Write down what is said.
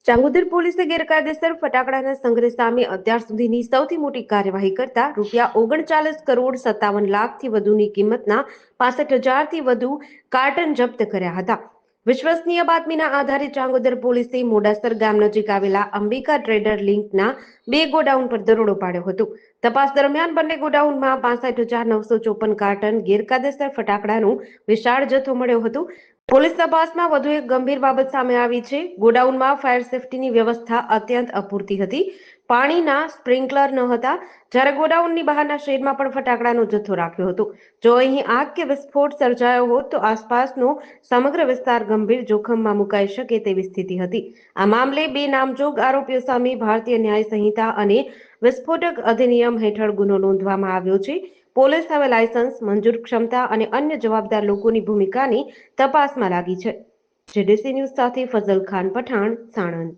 ચાંગોદર પોલીસે ગેરકાયદેસર ફટાકડાના સંગ્રહ સામે અત્યાર સુધીની સૌથી મોટી કાર્યવાહી કરતા ₹39,57,00,000થી વધુની કિંમતના 65,000થી વધુ કાર્ટન જપ્ત કર્યા હતા। વિશ્વસનીય બાતમીના આધારે ચાંગોદર પોલીસે મોડાસર ગામ નજીક આવેલા અંબિકા ટ્રેડર લિંકના 2 ગોડાઉન પર દરોડો પાડ્યો હતો। તપાસ દરમિયાન બંને ગોડાઉનમાં 65,954 કાર્ટન ગેરકાયદેસર ફટાકડાનો વિશાળ જથ્થો મળ્યો હતો। પોલીસ તપાસમાં વધુ એક ગંભીર બાબત સામે આવી છે। ગોડાઉનમાં ફાયર સેફટીની વ્યવસ્થા અત્યંત અપૂરતી હતી। પાણીના સ્પ્રિંકલર ન હતા, જ્યારે ગોડાઉનની બહારના શેડમાં પણ ફટાકડાનો જથ્થો રાખ્યો હતો। જો અહીં આગ કે વિસ્ફોટ સર્જાયો હોત તો આસપાસનો સમગ્ર વિસ્તાર ગંભીર જોખમમાં મુકાઈ શકે તેવી સ્થિતિ હતી। આ મામલે 2 નામજોગ આરોપીઓ સામે ભારતીય ન્યાય સંહિતા અને વિસ્ફોટક અધિનિયમ હેઠળ ગુનો નોંધવામાં આવ્યો છે। પોલીસ હવે લાયસન્સ, મંજૂર ક્ષમતા અને અન્ય જવાબદાર લોકોની ભૂમિકાની તપાસમાં લાગી છે। જેડીસી ન્યૂઝ સાથે ફઝલ ખાન પઠાણ, સાણંદ।